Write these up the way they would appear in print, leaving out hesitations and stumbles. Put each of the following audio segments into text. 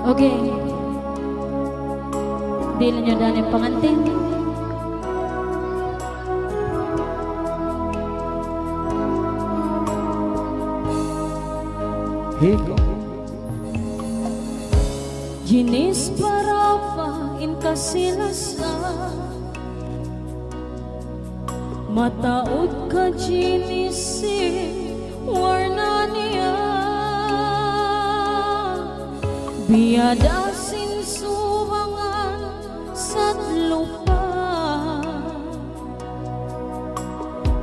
Oke, dilanjutkan yang pengantin. Hiko Jenis parava inkasilasa mataud ka jinisi warna niya biada sinsubangan sa lupa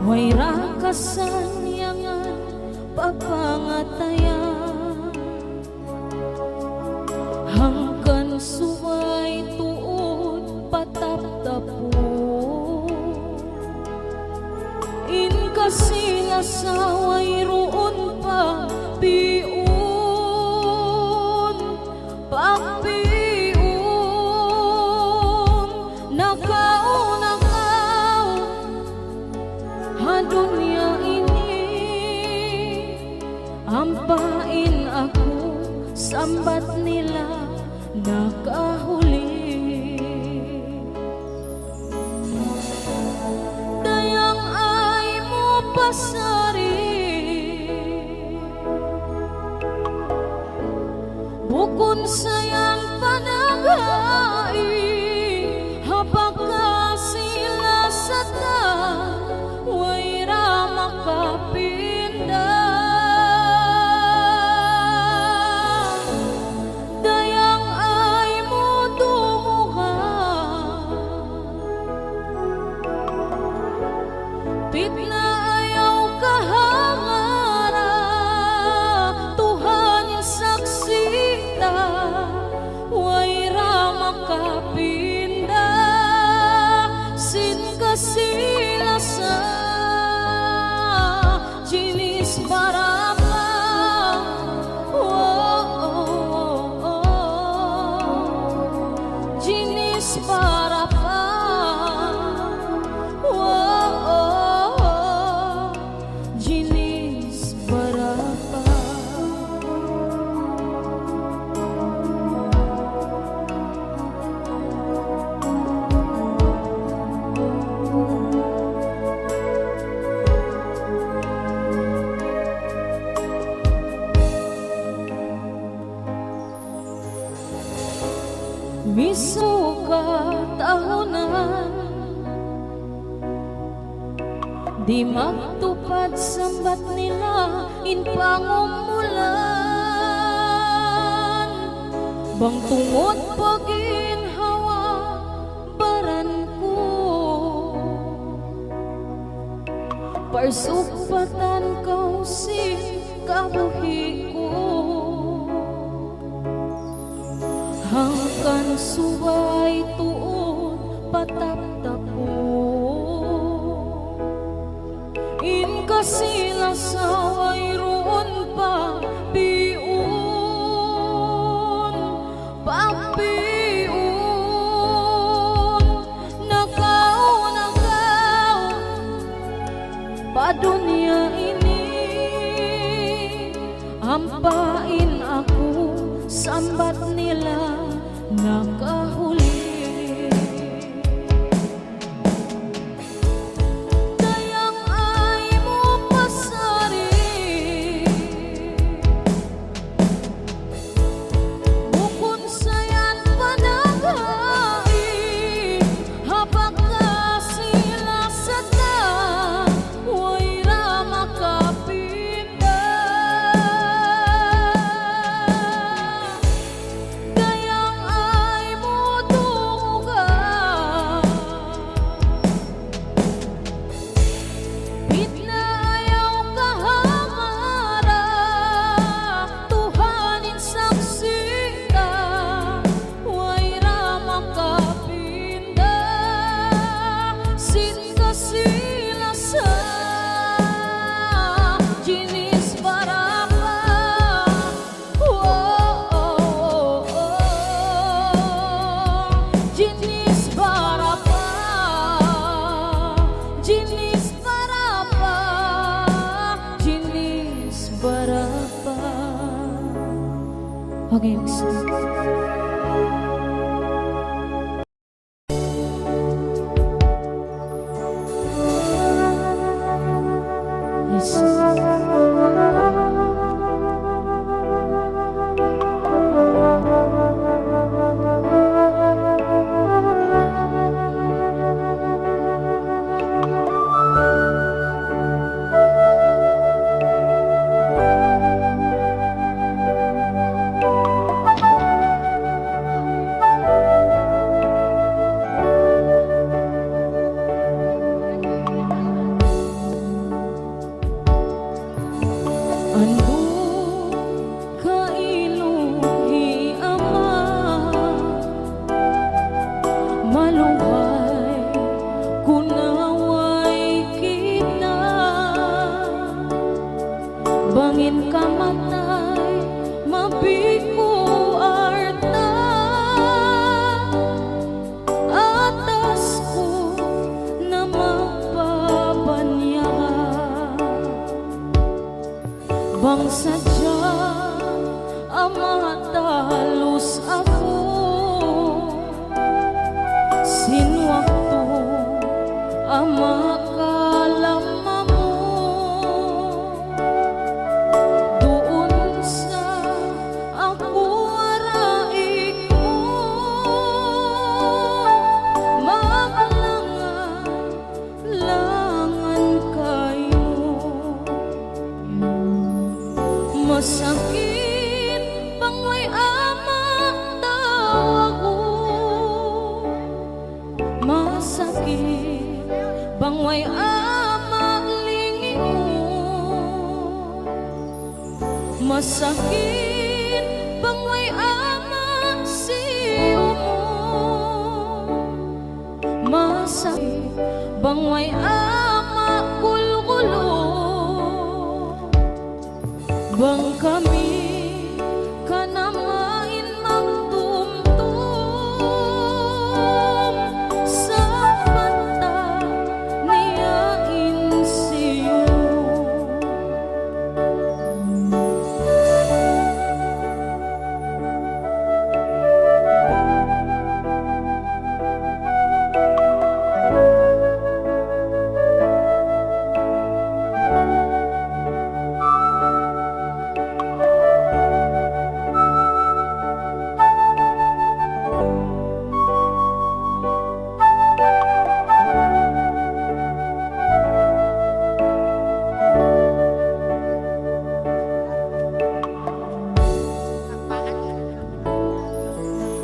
way rakasan yangan papangatayan hangkan suway tuod patap-tapo in kasila sa way roon pa piun pagpiun nakaw hadunya ini ampain ako sambat nila nakahuli dayang ay mo pasari bukon sayang panagay habang ka sila sa ta way rama kapinda pitna ayaw kahangara Tuhan yung saksita way rama kapinda sin kasila sa jinis barapa jinis barapa misuka tahunan di magtupad sambat nila in pangumulan bang tungod paginhawa baran ko parsupatan kau si kabuhi ko hangkan suway tuon patap-tapo in kasila sa way roon pa piun pagpiun nakaw padunya ini ampain ako sambat nila nakahuli dayang ay mo pasari bukon sayan panagay habang ka sila sa ta way rama kapinda Pag-ibig. Anu kailuhi Ama, maluhay kunaway kita, bangin ka matay mabiku arta, atas ko na mapabanyaga, bang sadya Ama talus ako, sinwakto Ama kalama mo, doon sa ako araig mo, maglangan kayo. Masakit pangway Ama tawag ko, masakit pangway Ama lingi mo, masakit pangway Ama siyo mo, masakit pangway Ama gulgulo, bang kami kanamain magtumtum sa mata niyain siyo.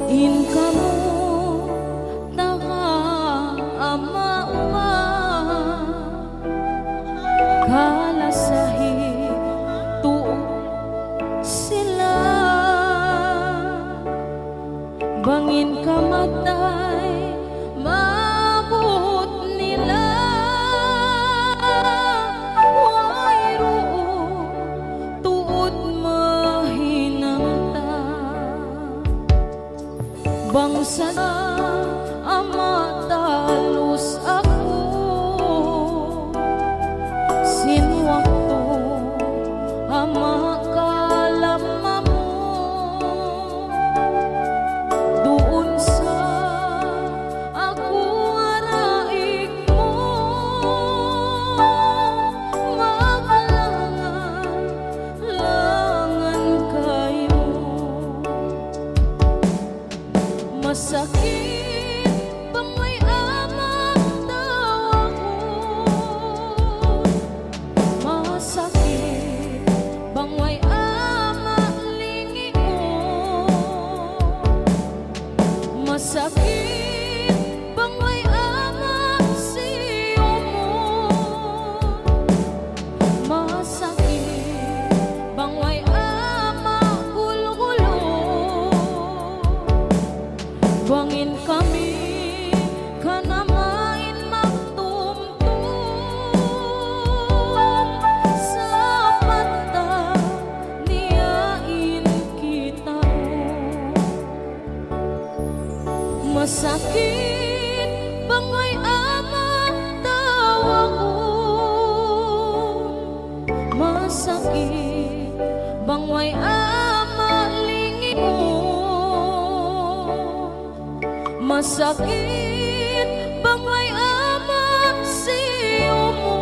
In kamu taha Ama kalasahi tu sila, bangin ka matay mabut nila, wayro tuod mahinamta, bang sana Ama talus ako, sinwakto Ama kalama mo, doon sa ako araig mo, maglangan kayo. Masakit pangway Ama tawag ko, masakit pangway Ama lingi mo, masakit pangway Ama siyo mo, masakit pangway Ama gulgulo, bangin kami kanamain magtumtum sa mata niyain kita. Masakit pangway Ama tawag ko, masakit pangway Ama lingi mo, masakit bang may ama siyo mo,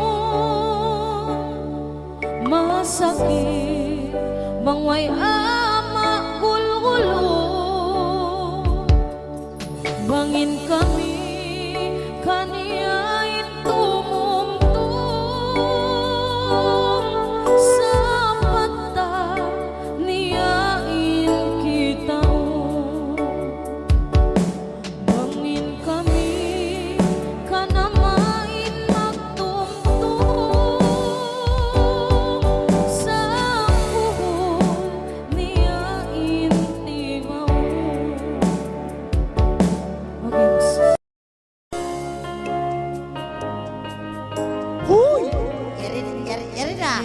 masakit bang may ama gulgulo, bangin kami kaniya itumumtong sa mata niyain kita bangin kami kanamain magtumtong sa buhol niyain timaw. Okay. Huy! Yari na.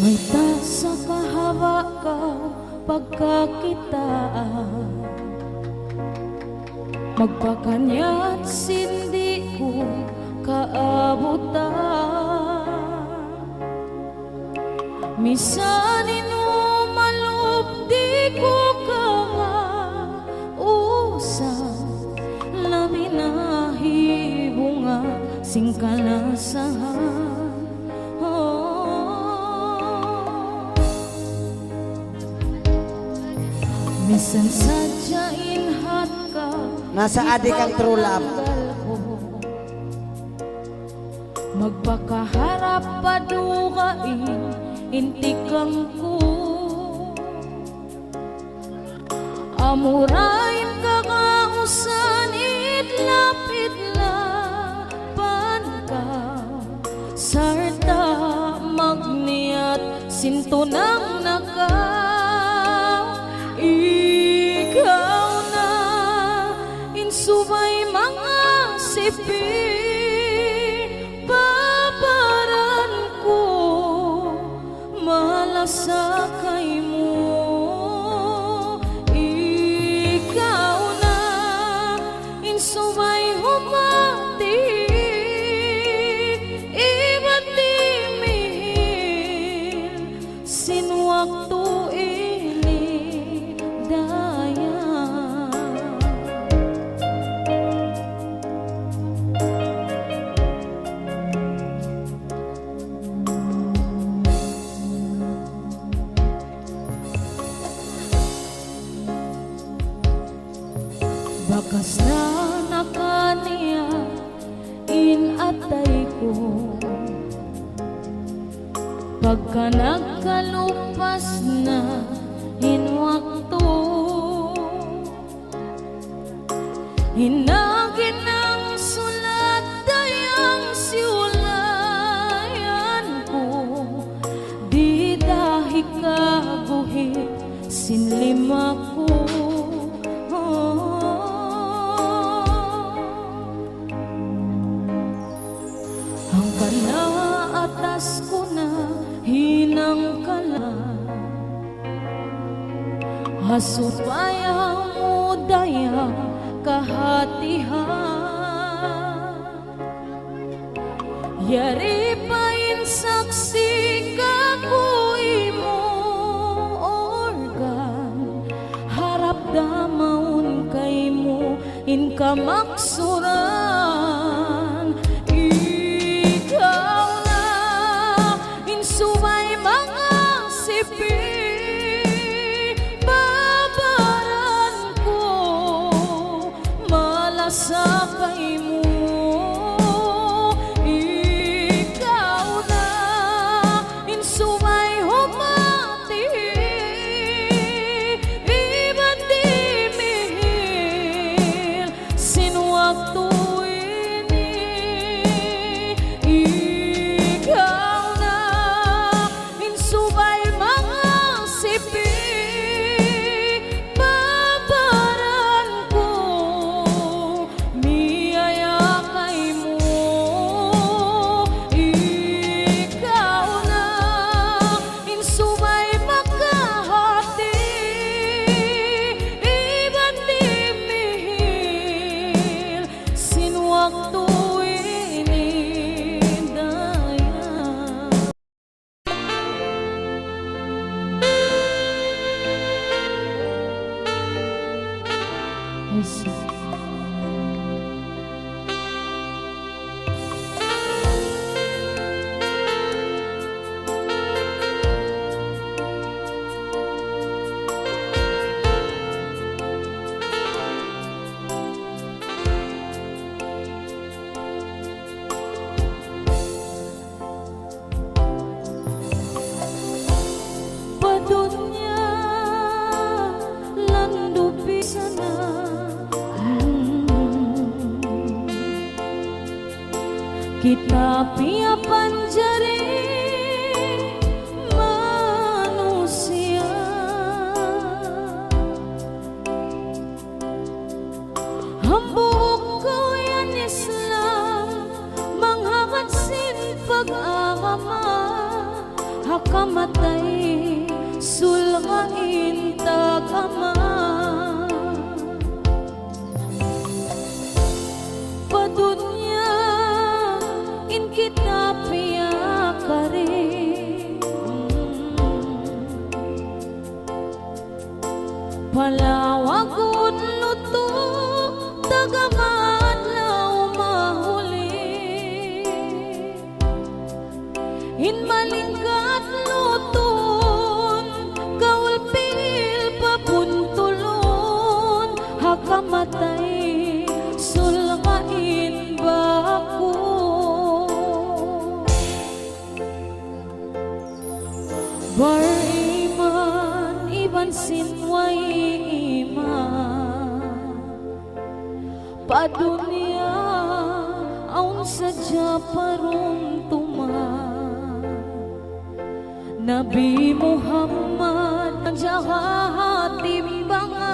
May tasa kahawa ka pagkakitaan, magpakanya't sindi ko kaabutan. Misan inumalop di ko kausan, labi na hibunga singkalasahan. Minsan sadyain hat ka Nasa adik ang true love. magpakaharap padukain intikang ko, amurain ka kausan itlapit lapan ka, sarta magniat sintunang naka. Ikaw na insubay mga sipin, babaran ko malasakay mo. Ikaw na insubay humati, iba't dimihil sinwakto bakas na nakaniya inatay ko, pagka nagkalupas na hinwakto, hinagin ng sulat dayang siulayan ko, di dahi kaguhit sinlima ko. Hanggang naatas ko na hinang kalan, hasot payang mudaya kahatihan, yari pain saksi kakuy mo organ, harap damaun kay mo in kamaksuran. Ikaw na insubay mga sipi, babaran ko malasakay mo. Ikaw na insubay humati, iba't dimihil sinwakto tapi panjari manusia hambuk ko yan Islam manghangat sin pag-agama hakamatay sulgain tagama padunya in kita piyakari palawagod luto tagaman na umahuli in malingkat luton kaulpil papuntulon hakamatay sulgain bako bar iman iban sinway iman padunia aun sadya parong tuman Nabi Muhammad jahat timbangan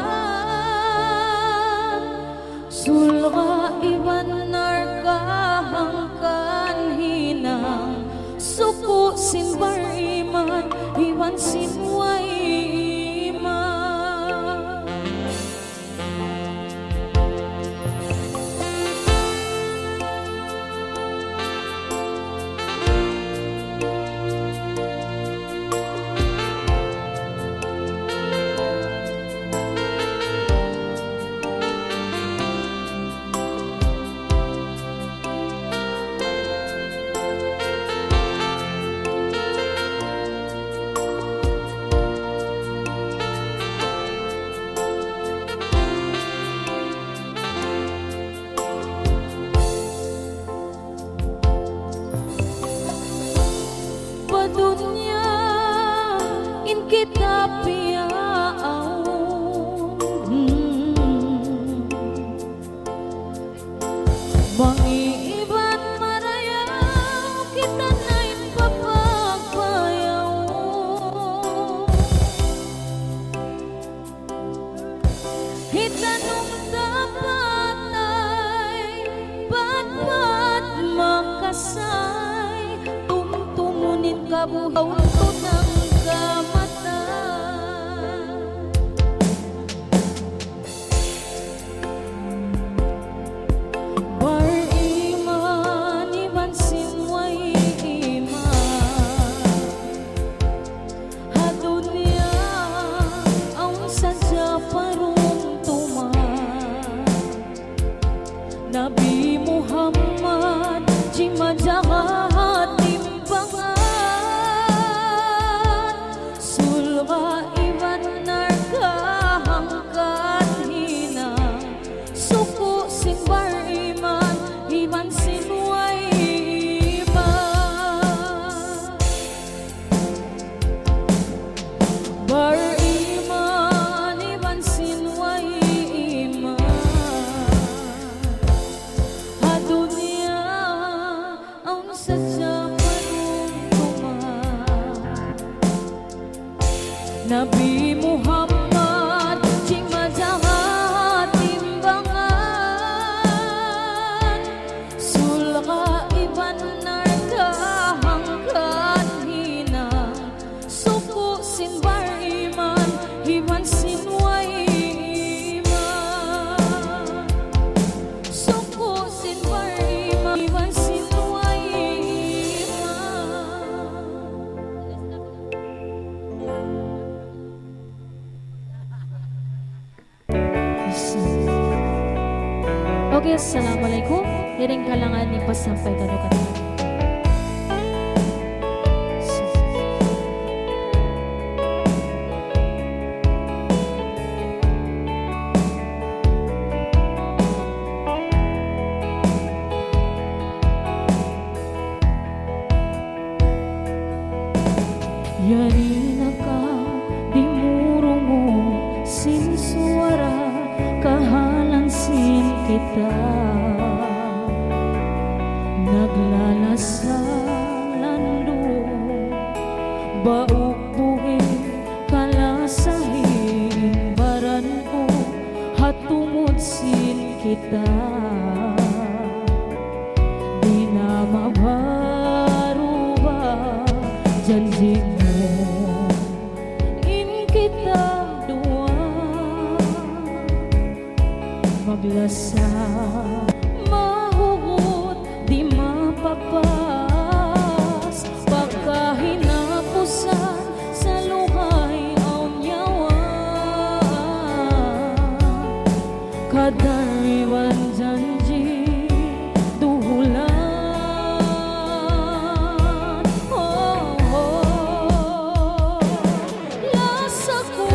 sulga iban narkahangkan hinang suku simbar iman iwan sinway iman padunya in kita piyaon mangiiban marayaw kita nain papagpayaw hitanong dapat ay ba't makasay tumtumunin kabuhaw to ng kamatan bar iman iban sinway iman hadunya ang sadya parong tuman Nabi Muhammad jimajahat timbangan sulga iban narkahangkan hinang suku simbar iman iban sinway iman bar iman iban sinway iman hadunya ang sadya parong tuman Nabi Muhammad jimajahat timbangan sulga iban narkahangkan hinang suku simbar iman iban sinway iman suku simbar iman iban sinway iman Oke, assalamualaikum. Hiring kalangan ni pasampay kadukan. Yari na ka di murungo sin suara kahalansin kita naglalas baog buhing kalasahin baran ko hatungod sin kita di na mabaruba janji mo in kita dua maglasa mahugot di mapapas pagkahinapusan sa luhay ang yawa kadariwan janji duhulan lasa ko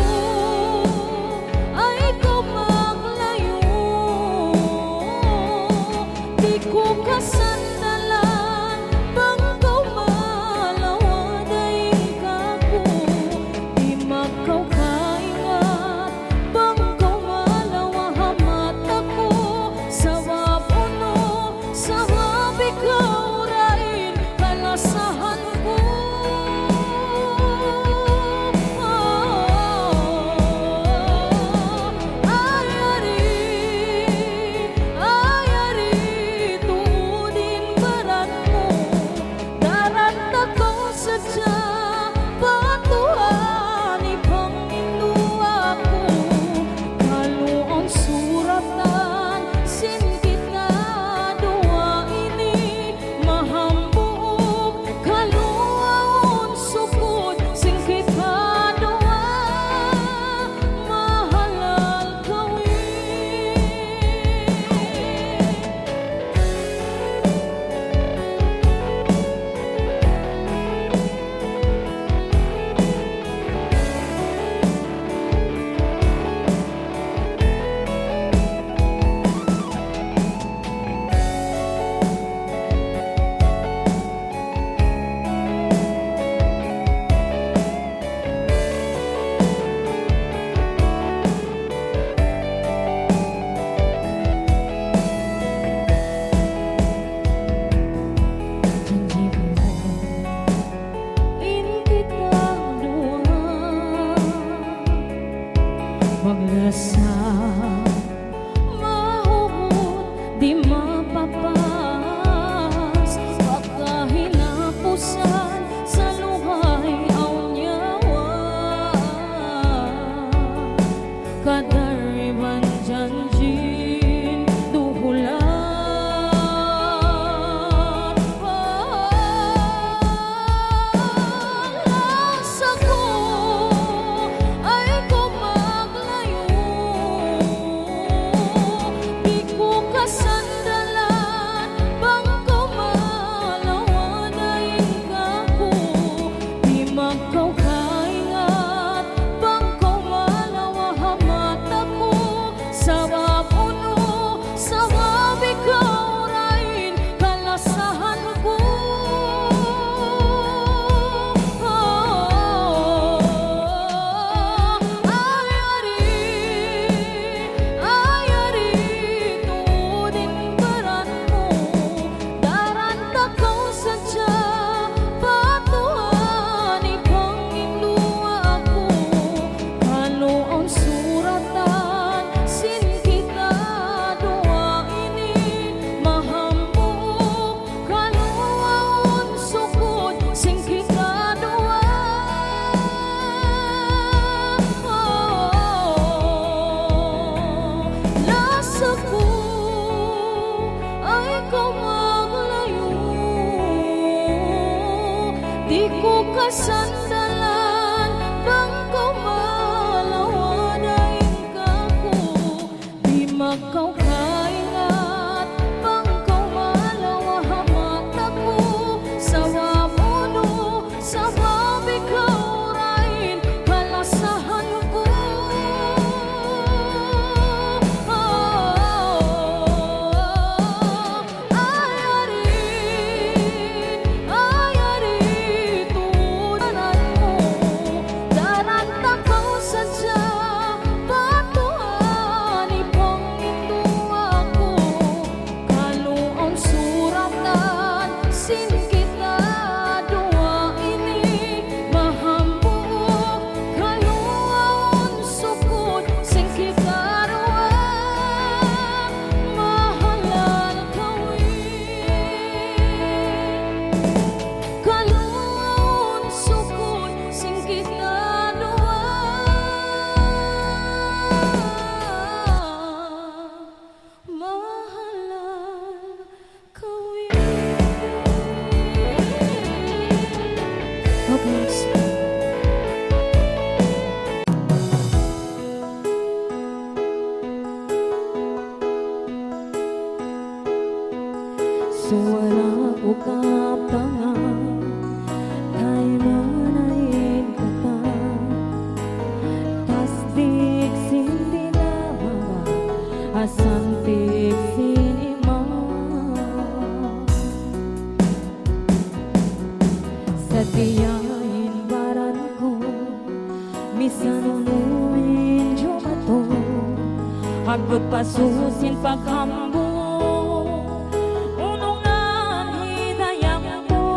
ay ikaw maglayo di ko kasandalan bangkaw malawaday kako di makaw kaingat bangkaw malawa hamat ako sa wapuno sa wabikaw rain kalasahan ko ayari tuudin baran mo daranta ko sadya batuhan ipangindo ako kaluon suratan sin kita dua ini mahambuog kaluon sukod sin kita dua mahalal kawin janji mo in kita dua maglasa mahugot di mapapas pagkahinapusan sa luhay ang nyawa kadariwan janji duhulan lasa ko ay ikaw maglayo di ko kasandalan bangkaw malawaday kako di makaw kaingat bangkaw malawa hamat ako sa wapuno sa wabikaw rain kalasahan ko ayari tuudin baran mo daranta ko sadya batuhan ipangindo ako kaluon suratan sin kita dua ini mahambuog kaluon sukod sin kita dua lasa ko ay ikaw maglayo di ko kasandalan bangkaw malawaday kako di makaw kaingat bangkaw malawa hamat ako sa wapuno sa wabikaw rain kalasahan ko ayari tuudan Katiyain baran ko Misan umuin jumato Hagbot pasusin pagkambo Unungan hidayang po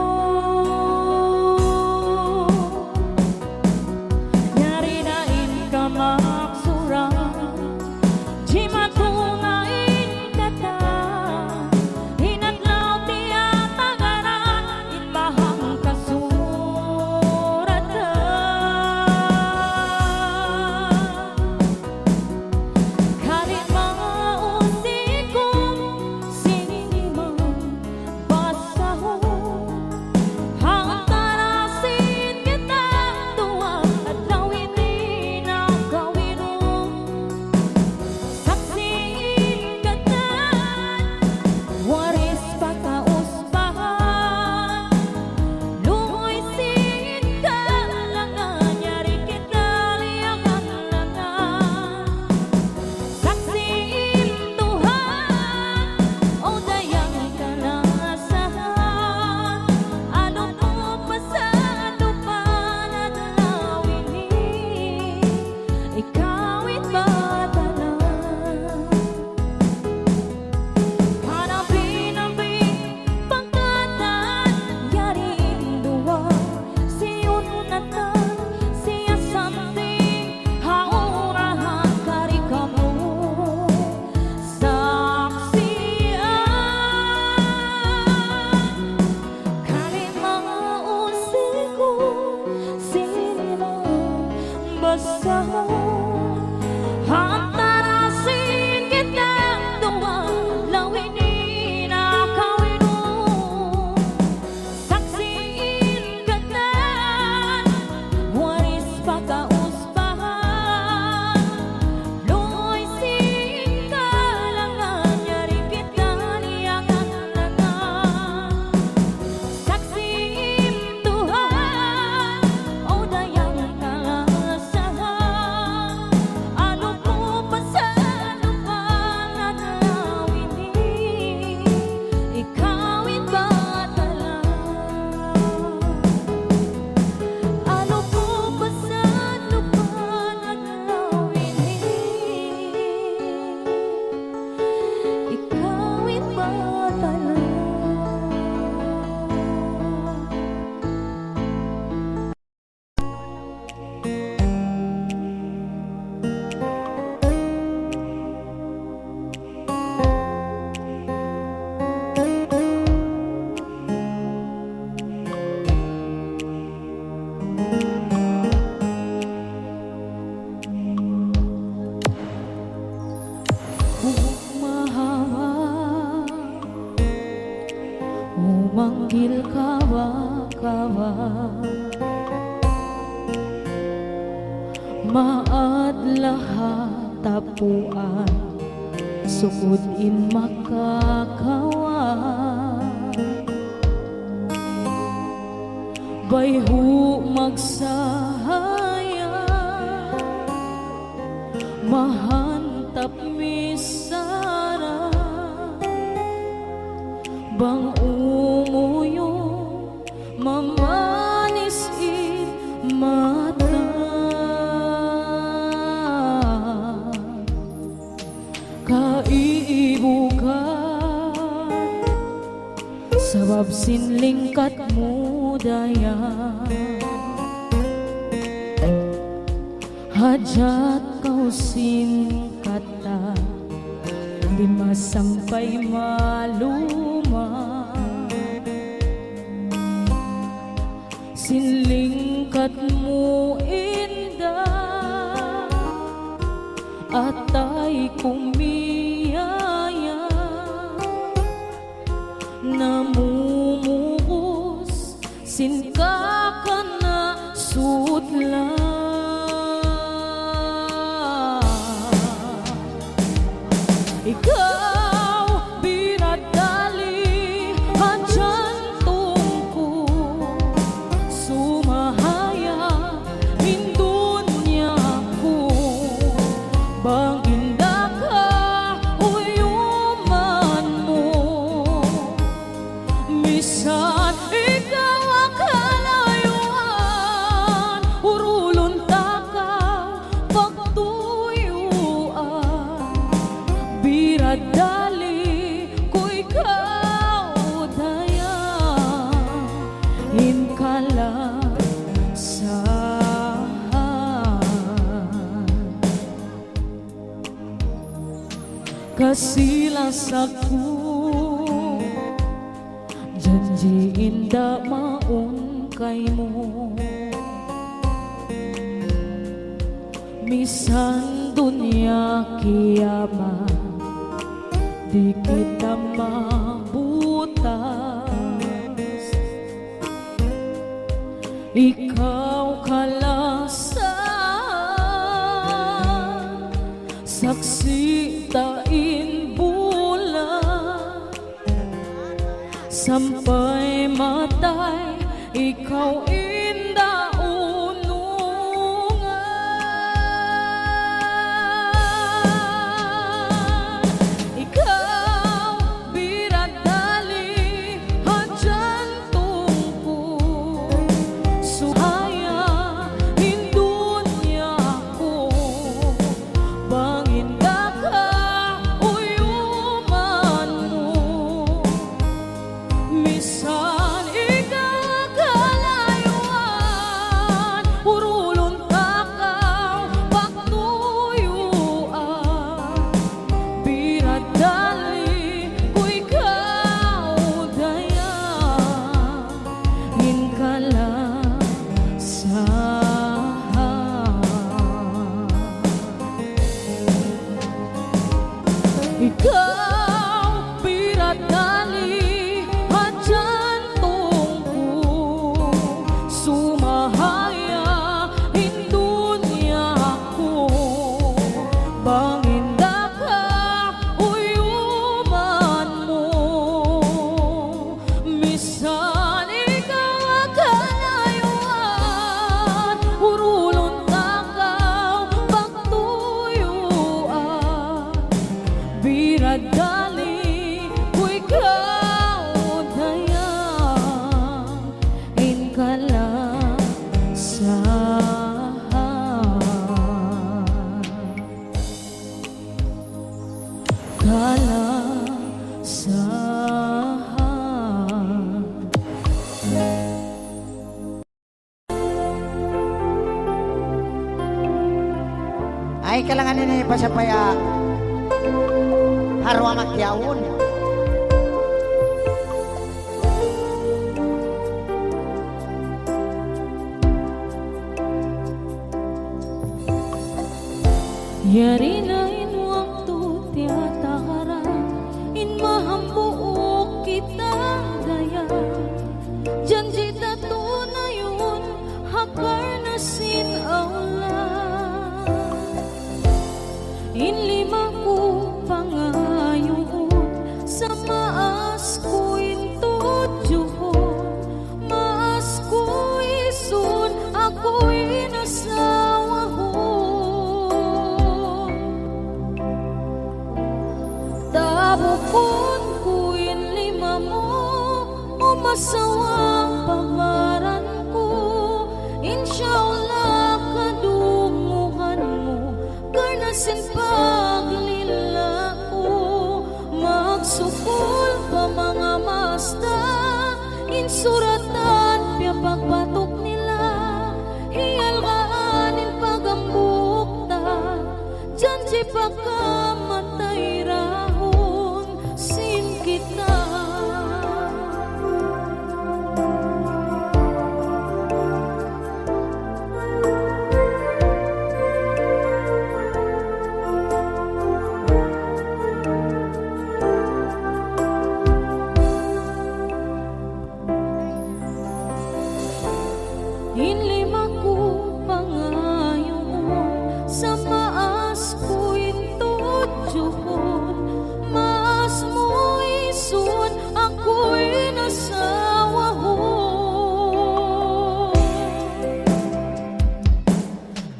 Nyari dain ka maksurang Jimatungain kata Hinatlaw tiya tagaran Inbahang kasuratan Kalit mga usikong sinimang basahon Hangtarasin kita tuwang at lawinin ang gawin Saksiin katan, waris pagkauspahan Lungoy sin kalangan, nyari kita liyakan langan Saksiin Tuhan, o dayang kalasahan Ano po pa sa lupan at lawinin Ikawit batalan Hanapin ang pagkatan Yarin duwa Siyun natan Siya something Haurahan karikamu Saksiyan Kali mga usiko Sinimang basahon Hantarasin kitang duwa Lawinin akawin mo Saksiin katan Waris pagkauspahan Lungoy sin kalangan Nyari kita liyakan langan Saksiin Tuhan, o dayang kalasahan Ano po pa sa lupan at lawinin Ikawit batalan Ano po pa sa lupan at lawinin Ikawit batalan Mahawa Umanggil kawa-kawa Maadlaha tapuan Sukod in makakawa Bayhu magsahaya Mahantap misara Bang umuyo Mamanis in mata Kaibukan Sabab sinlingkat mo daya Hajat kau singkata Di masampay maluma Sinlingkat mo indah Atay kumiyaya Namumugos Sinka na sutla Ikaw binadali ang jantong ko Sumahaya in dunya ko Bang indah ka uyuman mo Misan ikaw akala Kasilas ako janji indah maun kay mo. Misan dunia kiamat di kita mabutas. Ikaw kalasan saksi tain bulan sampai matay ikaw indah unungan. Ikaw biradali hadyan tungku suhaya hindun niya ako bangin ka uyuman mo. Misan ikaw kalayuan urulon takaw pagtuyuan biradali ko ikaw dayan hinkala sa ikaw biradali hadyan tungku sumahaya hindun niya ako bangin ka uyuman mo. Misan ikaw kalayuan urulon takaw pagtuyuan biradali ko ikaw dayan hinkala sa Ay kalangan ini pasapaya harwa makyawon. Yari na in waktu tiatahara in mahambuok kita daya janji tatunayun hakar na sin Allah in lima ko pangayon sa maas ko intudyohon maas ko isun ako'y nasawahon tabukon ko in lima mo umasawang pamaran ko insyaallah kadunguhan mo karnasin paglila ko magsukol pa mga masta insuratan pya pagbatok nila hiyalgaanin pagambukta janji pagkamatay rahon sin kita. Inlima ko pangayon sa maas ko intudyohon maas mo isun ako'y nasawahon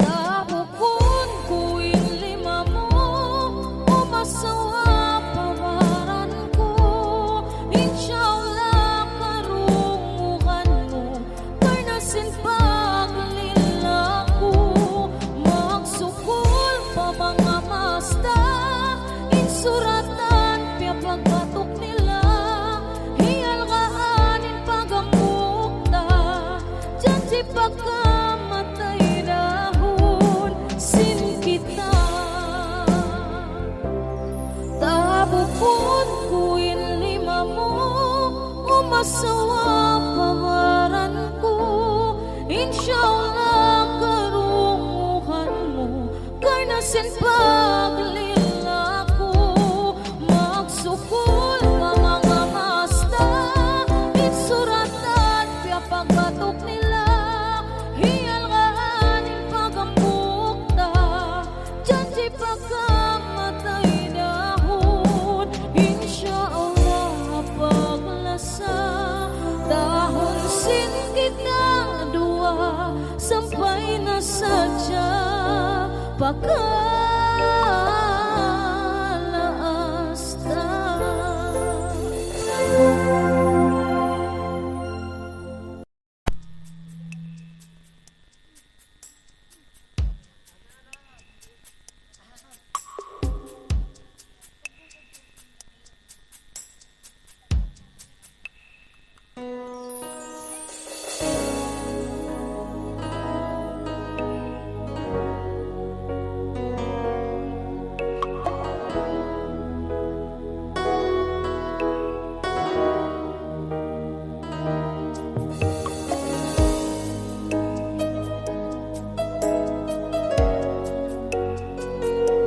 tabukon ko inlima mo umasawa pawaran ko insyaallah karunguhan mo karnasin paglila ko magsukol pa mga masta insuratan pya pagbatok nila hiyalgaanin pagambukta janji pagkamatay dahon sin kita. masawa pawaran ko, insyaallah karunguhan mo, karnasin paglila ko, magsukol ka mga masta, itsuratan kaya pagbatok nila, hiyal nga aning pagambukta, dyan di pagkamatay dahon, insyaallah paglasa, dahon sin kita dua, sampai na sadya pagkalaasta.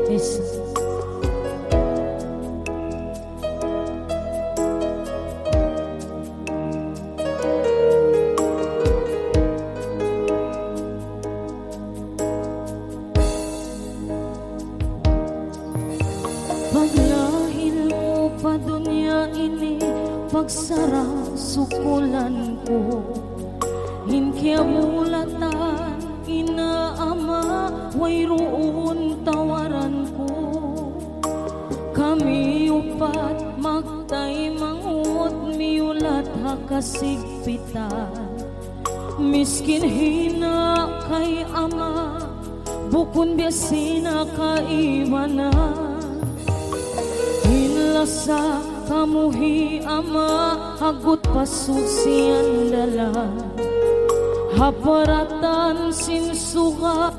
Jesus. Paglahil mo pa dunya ini, pagsara sukulan ko, hinkya mulatan inaama, wayroon tawaran ko. Kami upat magtay mangut, miulat hakasigpitan, miskin hina kay ama, bukun biasina kaiwanan. Hinlasa kamuhi ama, hagut pasusian dala, haparatan sinsuga,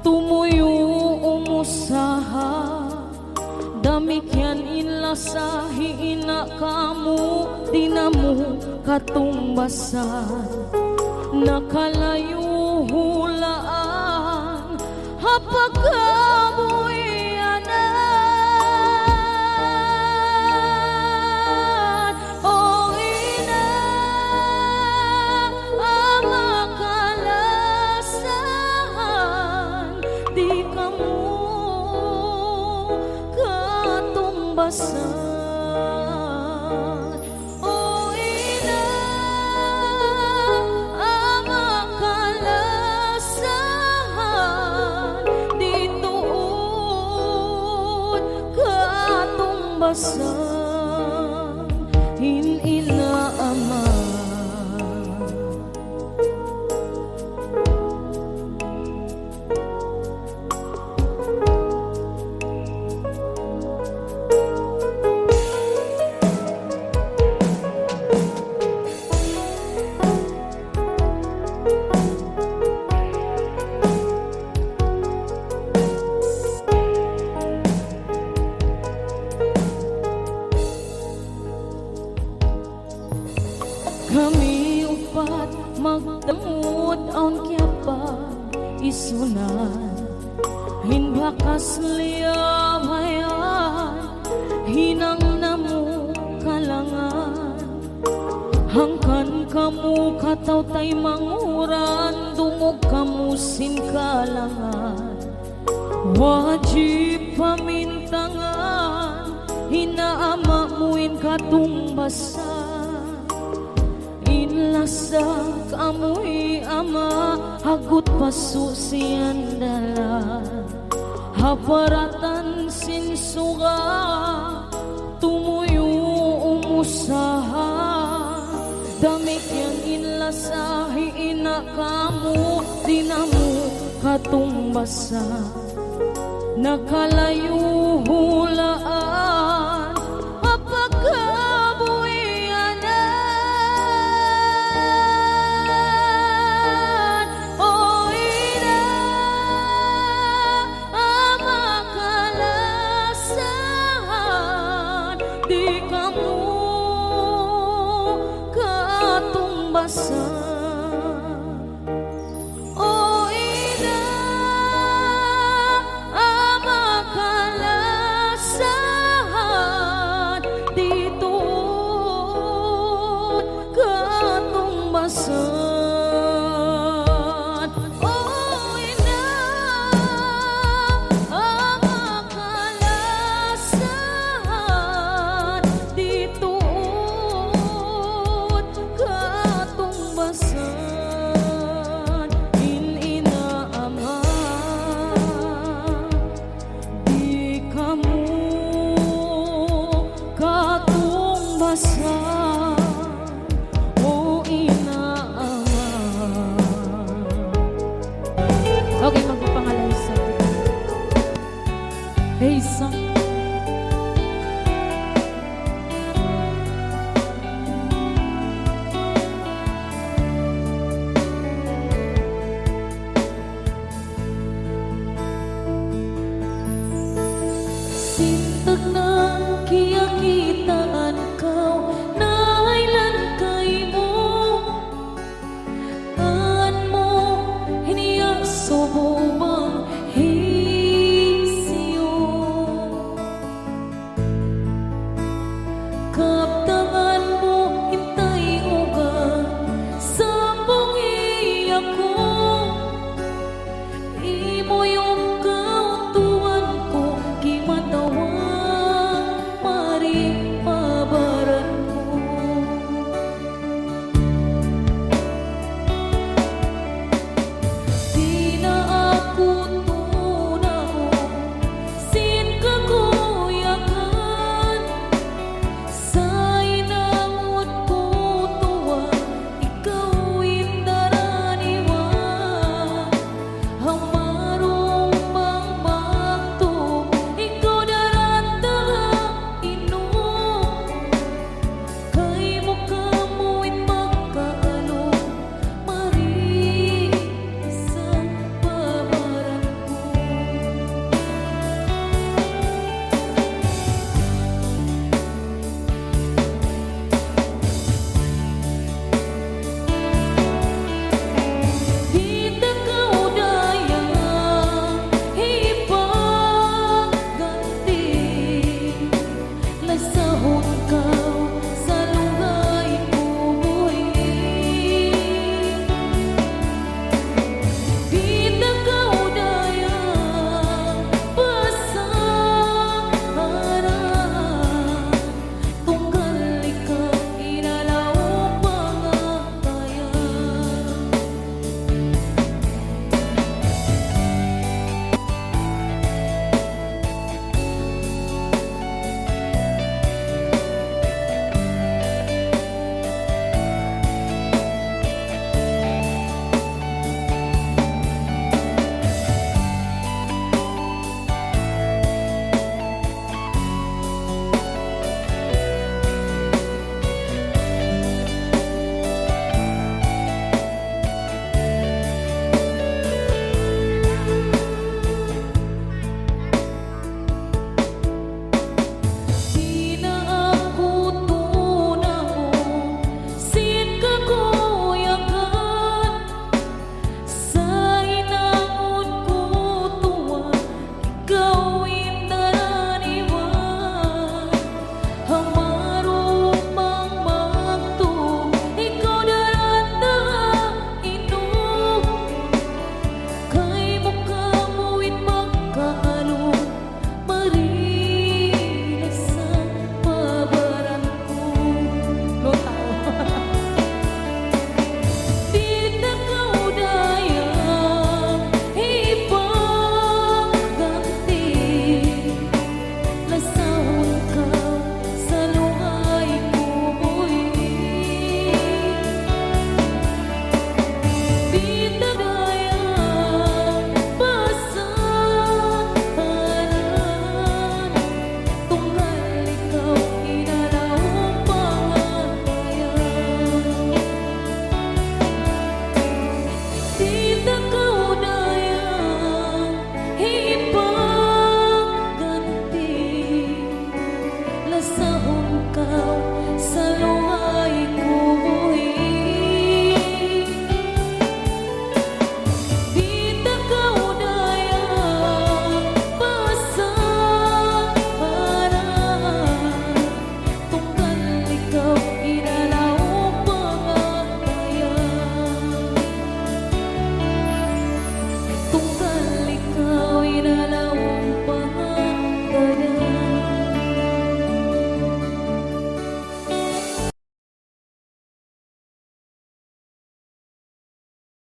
tumuyo umusaha, damikyan inlasahi ina kamu, dinamu katumbasan, nakalayo hulaan, hapagamu iyanan, o ina, amakalasahan, di kamu katumbasan. O ina, amakalasahan, di tuod katumbasan, hinina ama. Kami upat magdamot ang kyapa isunan, hinbakas liyabayan, hinang namu kalangan, hangkan kamu kataw tay manguran, dumog kamu sin kalangan, wajib pamintangan, hinaama muin katumbasan. Inlasa kamuhi ama, hagut pasusian dala, haparatan sinsuga, tumuyo umusaha, damikyan inlasahi ina kamu, dinamu katumbasa, nakalayo hulaan, apagamu iyanan, o ina, amakalasahan, di kamu basa